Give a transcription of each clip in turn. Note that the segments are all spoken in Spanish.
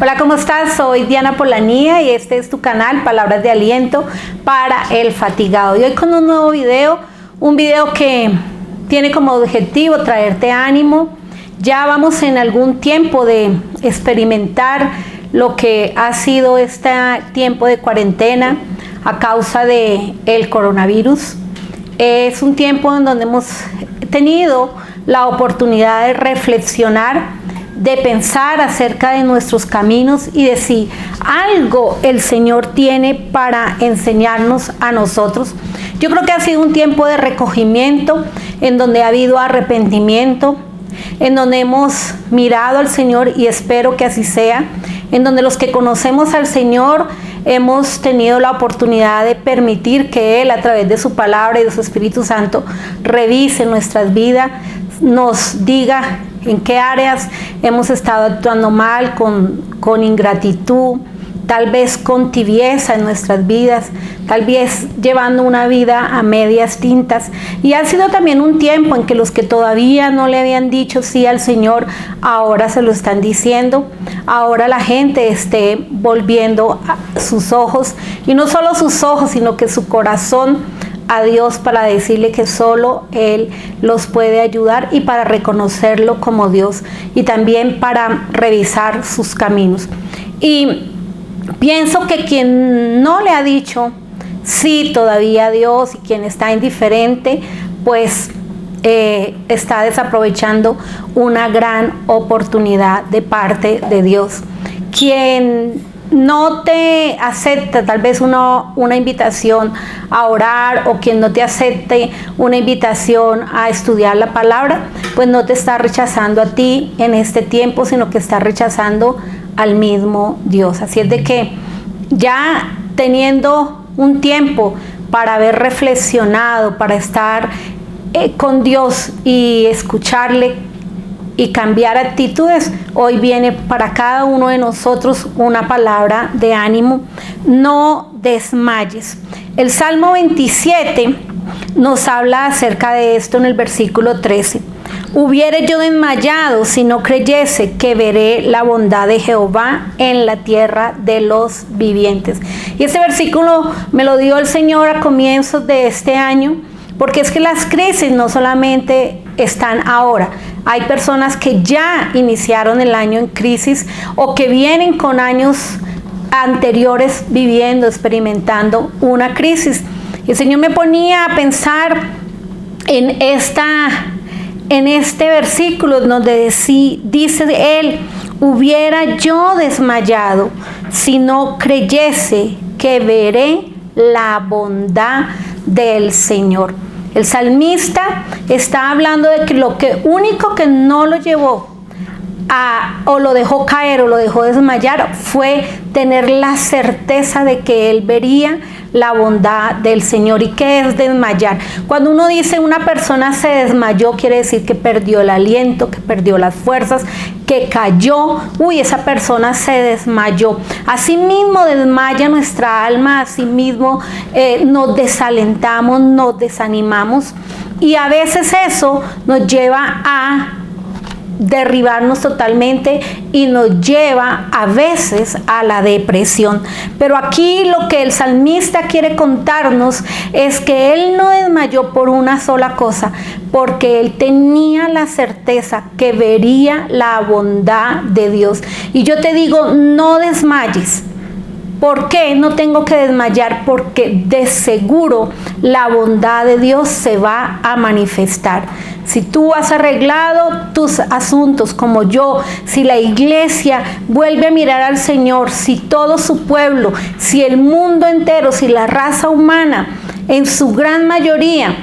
Hola, ¿cómo estás? Soy Diana Polanía y este es tu canal Palabras de Aliento para el Fatigado. Y hoy con un nuevo video, un video que tiene como objetivo traerte ánimo. Ya vamos en algún tiempo de experimentar lo que ha sido este tiempo de cuarentena a causa del coronavirus. Es un tiempo en donde hemos tenido la oportunidad de reflexionar, de pensar acerca de nuestros caminos y de si algo el Señor tiene para enseñarnos a nosotros. Yo creo que ha sido un tiempo de recogimiento, en donde ha habido arrepentimiento, en donde hemos mirado al Señor y espero que así sea, en donde los que conocemos al Señor hemos tenido la oportunidad de permitir que Él, a través de su palabra y de su Espíritu Santo, revise nuestras vidas, nos diga en qué áreas hemos estado actuando mal, con ingratitud, tal vez con tibieza en nuestras vidas, tal vez llevando una vida a medias tintas. Y ha sido también un tiempo en que los que todavía no le habían dicho sí al Señor, ahora se lo están diciendo. Ahora la gente esté volviendo sus ojos, y no solo sus ojos, sino que su corazón a Dios, para decirle que solo Él los puede ayudar y para reconocerlo como Dios, y también para revisar sus caminos. Y pienso que quien no le ha dicho sí todavía a Dios y quien está indiferente, pues está desaprovechando una gran oportunidad de parte de Dios. Quien no te acepta tal vez una invitación a orar, o quien no te acepte una invitación a estudiar la palabra, pues no te está rechazando a ti en este tiempo, sino que está rechazando al mismo Dios. Así es de que ya teniendo un tiempo para haber reflexionado, para estar con Dios y escucharle y cambiar actitudes, hoy viene para cada uno de nosotros una palabra de ánimo: no desmayes. El Salmo 27 nos habla acerca de esto en el versículo 13. Hubiere yo desmayado si no creyese que veré la bondad de Jehová en la tierra de los vivientes. Y este versículo me lo dio el Señor a comienzos de este año, porque es que las crisis no solamente están ahora. Hay personas que ya iniciaron el año en crisis, o que vienen con años anteriores viviendo, experimentando una crisis. Y el Señor me ponía a pensar en este versículo donde dice Él: hubiera yo desmayado si no creyese que veré la bondad del Señor. El salmista está hablando de que lo único que no lo llevó o lo dejó caer o lo dejó desmayar fue tener la certeza de que él vería la bondad del Señor. ¿Y qué es desmayar? Cuando uno dice una persona se desmayó, quiere decir que perdió el aliento, que perdió las fuerzas, que cayó. Esa persona se desmayó. Asimismo desmaya nuestra alma, asimismo nos desalentamos, nos desanimamos, y a veces eso nos lleva a derribarnos totalmente y nos lleva a veces a la depresión. Pero aquí lo que el salmista quiere contarnos es que él no desmayó por una sola cosa, porque él tenía la certeza que vería la bondad de Dios. Y yo te digo, no desmayes. ¿Por qué no tengo que desmayar? Porque de seguro la bondad de Dios se va a manifestar. Si tú has arreglado tus asuntos como yo, si la iglesia vuelve a mirar al Señor, si todo su pueblo, si el mundo entero, si la raza humana en su gran mayoría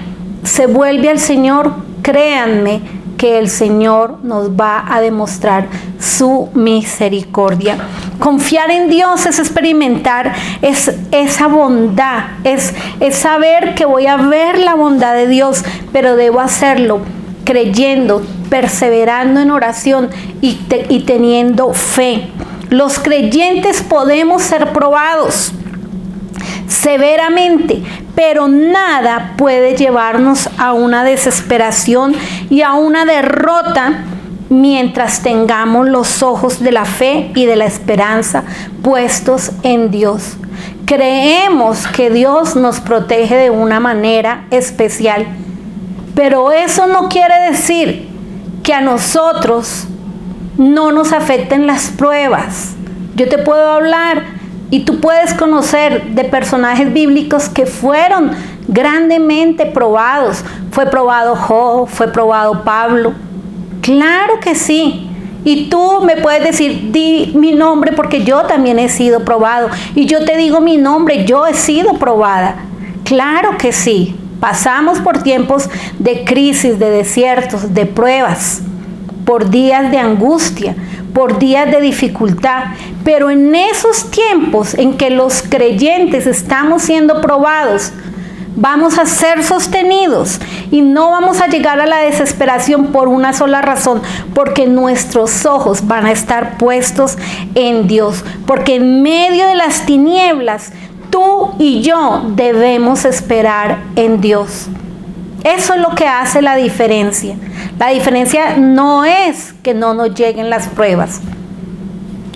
se vuelve al Señor, créanme que el Señor nos va a demostrar su misericordia. Confiar en Dios es experimentar esa bondad, es saber que voy a ver la bondad de Dios, pero debo hacerlo creyendo, perseverando en oración y teniendo fe. Los creyentes podemos ser probados severamente, pero nada puede llevarnos a una desesperación y a una derrota mientras tengamos los ojos de la fe y de la esperanza puestos en Dios. Creemos que Dios nos protege de una manera especial, pero eso no quiere decir que a nosotros no nos afecten las pruebas. Yo te puedo hablar y tú puedes conocer de personajes bíblicos que fueron grandemente probados. Fue probado Job, fue probado Pablo. Claro que sí. Y tú me puedes decir, di mi nombre porque yo también he sido probado. Y yo te digo mi nombre, yo he sido probada. Claro que sí. Pasamos por tiempos de crisis, de desiertos, de pruebas, por días de angustia, por días de dificultad. Pero en esos tiempos en que los creyentes estamos siendo probados, vamos a ser sostenidos y no vamos a llegar a la desesperación por una sola razón, porque nuestros ojos van a estar puestos en Dios, porque en medio de las tinieblas, tú y yo debemos esperar en Dios. Eso es lo que hace la diferencia. La diferencia no es que no nos lleguen las pruebas.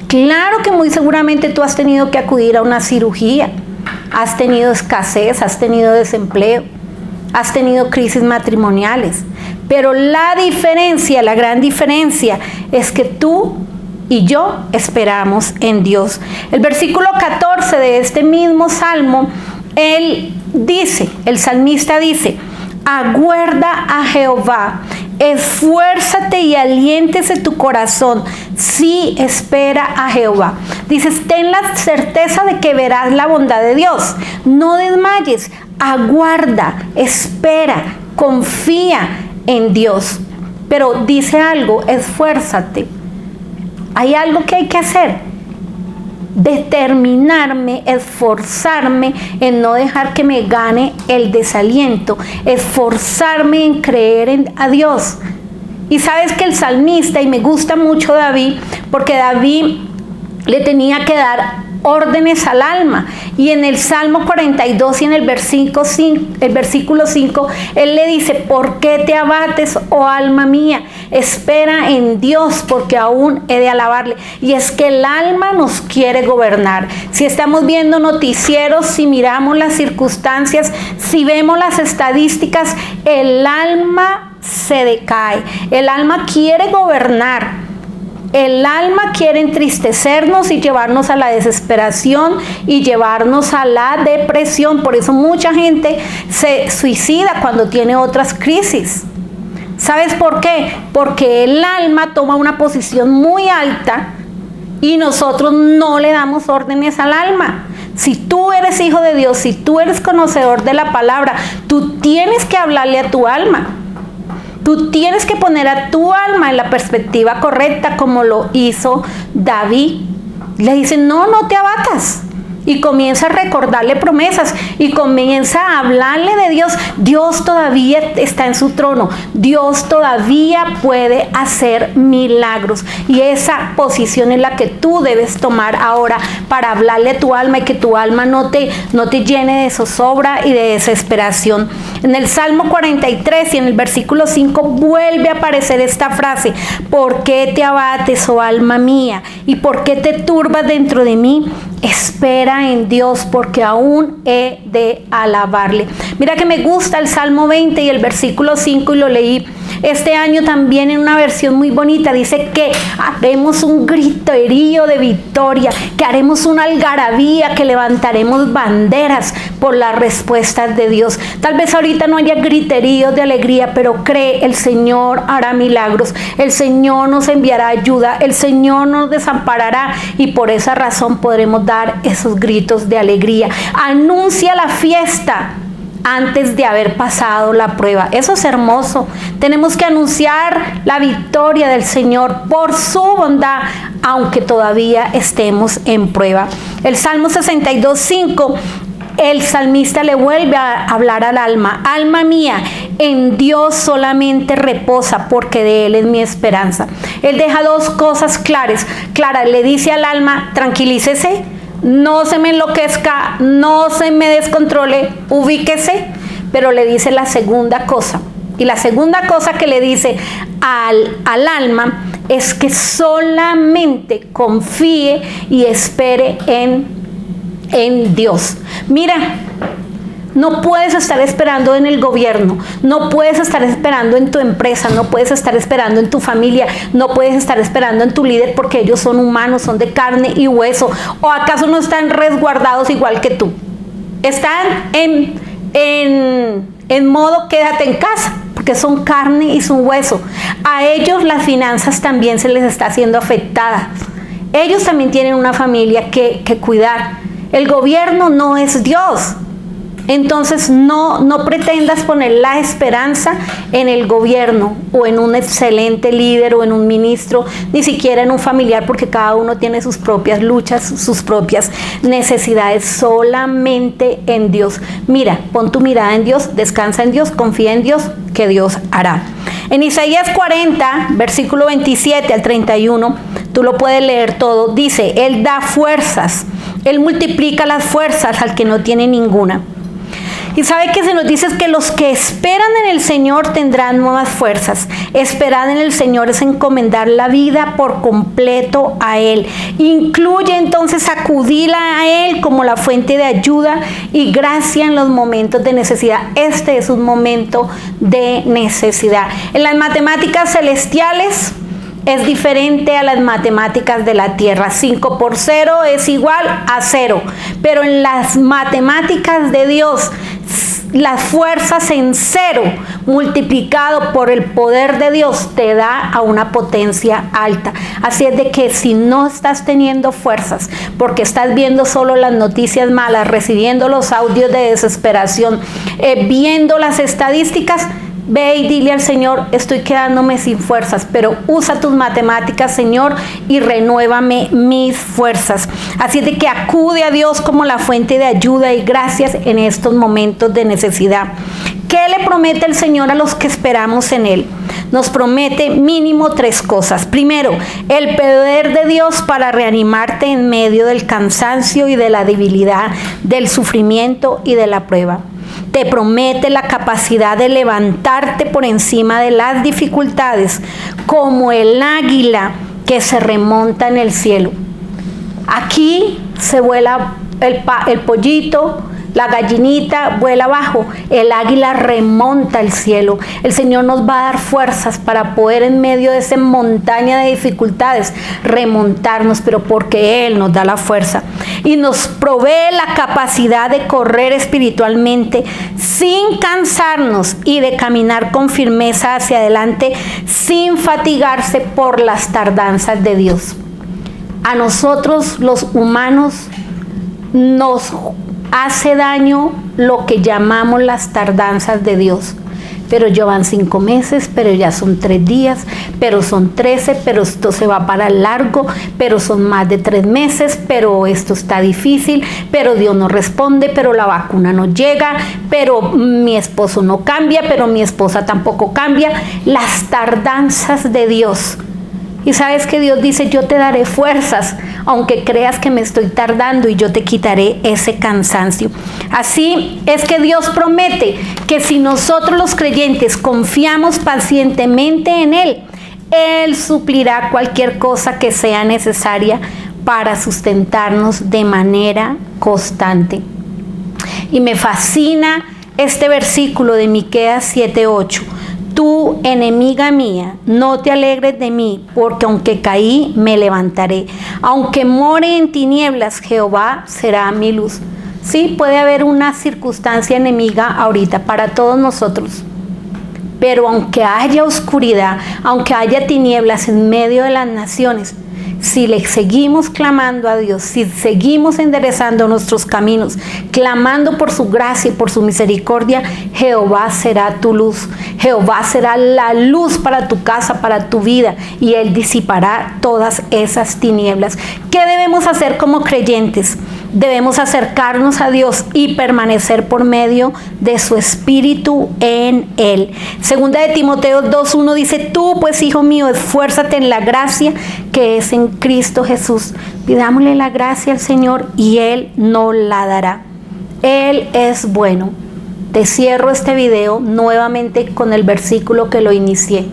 Claro que muy seguramente tú has tenido que acudir a una cirugía, has tenido escasez, has tenido desempleo, has tenido crisis matrimoniales, pero la diferencia, la gran diferencia es que tú y yo esperamos en Dios. El versículo 14 de este mismo salmo, él dice, el salmista dice: aguarda a Jehová, esfuérzate y aliéntese tu corazón, sí, espera a Jehová. Dices, ten la certeza de que verás la bondad de Dios, no desmayes, aguarda, espera, confía en Dios. Pero dice algo, esfuérzate. Hay algo que hay que hacer, determinarme, esforzarme en no dejar que me gane el desaliento, esforzarme en creer a Dios. Y sabes que el salmista, y me gusta mucho David, porque David le tenía que dar órdenes al alma, y en el Salmo 42 y en el versículo 5, él le dice: ¿por qué te abates, oh alma mía? Espera en Dios, porque aún he de alabarle. Y es que el alma nos quiere gobernar. Si estamos viendo noticieros, si miramos las circunstancias, si vemos las estadísticas, el alma se decae. El alma quiere gobernar. El alma quiere entristecernos y llevarnos a la desesperación y llevarnos a la depresión. Por eso mucha gente se suicida cuando tiene otras crisis. ¿Sabes por qué? Porque el alma toma una posición muy alta y nosotros no le damos órdenes al alma. Si tú eres hijo de Dios, si tú eres conocedor de la palabra, tú tienes que hablarle a tu alma. Tú tienes que poner a tu alma en la perspectiva correcta, como lo hizo David. Le dice: no te abatas. Y comienza a recordarle promesas y comienza a hablarle de Dios. Dios todavía está en su trono. Dios todavía puede hacer milagros. Y esa posición es la que tú debes tomar ahora para hablarle a tu alma y que tu alma no te llene de zozobra y de desesperación. En el Salmo 43 y en el versículo 5 vuelve a aparecer esta frase: ¿por qué te abates, oh alma mía? ¿Y por qué te turbas dentro de mí? Espera en Dios, porque aún he de alabarle. Mira que me gusta el Salmo 20 y el versículo 5, y lo leí este año también en una versión muy bonita. Dice que haremos un griterío de victoria, que haremos una algarabía, que levantaremos banderas por las respuestas de Dios. Tal vez ahorita no haya griteríos de alegría, pero cree, el Señor hará milagros, el Señor nos enviará ayuda, el Señor nos desamparará, y por esa razón podremos dar esos gritos de alegría. Anuncia la fiesta antes de haber pasado la prueba. Eso es hermoso. Tenemos que anunciar la victoria del Señor por su bondad, aunque todavía estemos en prueba. El Salmo 62:5, el salmista le vuelve a hablar al alma: alma mía, en Dios solamente reposa, porque de Él es mi esperanza. Él deja dos cosas claras. Le dice al alma: tranquilícese, no se me enloquezca, no se me descontrole, ubíquese. Pero le dice la segunda cosa. Y la segunda cosa que le dice: al alma es que solamente confíe y espere en Dios. Mira, no puedes estar esperando en el gobierno, no puedes estar esperando en tu empresa, no puedes estar esperando en tu familia, no puedes estar esperando en tu líder porque ellos son humanos, son de carne y hueso. ¿O acaso no están resguardados igual que tú? Están en modo quédate en casa, porque son carne y son hueso. A ellos las finanzas también se les está siendo afectadas. Ellos también tienen una familia que cuidar. El gobierno no es Dios. Entonces no pretendas poner la esperanza en el gobierno o en un excelente líder o en un ministro, ni siquiera en un familiar, porque cada uno tiene sus propias luchas, sus propias necesidades. Solamente en Dios. Mira, pon tu mirada en Dios, descansa en Dios, confía en Dios, que Dios hará. En Isaías 40, versículo 27 al 31, tú lo puedes leer todo, dice: Él da fuerzas, Él multiplica las fuerzas al que no tiene ninguna. Y sabe que se nos dice que los que esperan en el Señor tendrán nuevas fuerzas. Esperar en el Señor es encomendar la vida por completo a Él. Incluye entonces acudir a Él como la fuente de ayuda y gracia en los momentos de necesidad. Este es un momento de necesidad. En las matemáticas celestiales es diferente a las matemáticas de la tierra. 5 por 0 es igual a 0. Pero en las matemáticas de Dios, las fuerzas en 0 multiplicado por el poder de Dios te da a una potencia alta. Así es de que si no estás teniendo fuerzas porque estás viendo solo las noticias malas, recibiendo los audios de desesperación, viendo las estadísticas, ve y dile al Señor: estoy quedándome sin fuerzas, pero usa tus matemáticas, Señor, y renuévame mis fuerzas. Así de que acude a Dios como la fuente de ayuda y gracias en estos momentos de necesidad. ¿Qué le promete el Señor a los que esperamos en Él? Nos promete mínimo 3 cosas. Primero, el poder de Dios para reanimarte en medio del cansancio y de la debilidad, del sufrimiento y de la prueba. Te promete la capacidad de levantarte por encima de las dificultades, como el águila que se remonta en el cielo. Aquí se vuela el pollito, la gallinita vuela abajo, el águila remonta el cielo. El Señor nos va a dar fuerzas para poder en medio de esa montaña de dificultades remontarnos, pero porque Él nos da la fuerza y nos provee la capacidad de correr espiritualmente sin cansarnos y de caminar con firmeza hacia adelante sin fatigarse por las tardanzas de Dios. A nosotros los humanos nos hace daño lo que llamamos las tardanzas de Dios. Pero ya van 5 meses, pero ya son 3 días, pero son 13, pero esto se va para largo, pero son más de 3 meses, pero esto está difícil, pero Dios no responde, pero la vacuna no llega, pero mi esposo no cambia, pero mi esposa tampoco cambia. Las tardanzas de Dios. Y sabes que Dios dice: yo te daré fuerzas, aunque creas que me estoy tardando, y yo te quitaré ese cansancio. Así es que Dios promete que si nosotros los creyentes confiamos pacientemente en Él, Él suplirá cualquier cosa que sea necesaria para sustentarnos de manera constante. Y me fascina este versículo de Miqueas 7:8. Tú, enemiga mía, no te alegres de mí, porque aunque caí, me levantaré. Aunque more en tinieblas, Jehová será mi luz. Sí, puede haber una circunstancia enemiga ahorita para todos nosotros. Pero aunque haya oscuridad, aunque haya tinieblas en medio de las naciones, si le seguimos clamando a Dios, si seguimos enderezando nuestros caminos, clamando por su gracia y por su misericordia, Jehová será tu luz. Jehová será la luz para tu casa, para tu vida, y Él disipará todas esas tinieblas. ¿Qué debemos hacer como creyentes? Debemos acercarnos a Dios y permanecer por medio de su Espíritu en Él. Segunda de Timoteo 2:1 dice: tú, pues, hijo mío, esfuérzate en la gracia que es en Cristo Jesús. Pidámosle la gracia al Señor y Él nos la dará. Él es bueno. Te cierro este video nuevamente con el versículo que lo inicié.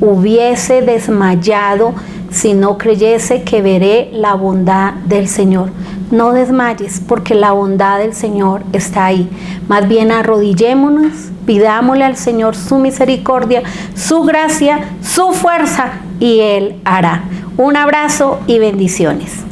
hubiese desmayado si no creyese que veré la bondad del Señor. No desmayes, porque la bondad del Señor está ahí. Más bien arrodillémonos, pidámosle al Señor su misericordia, su gracia, su fuerza, y Él hará. Un abrazo y bendiciones.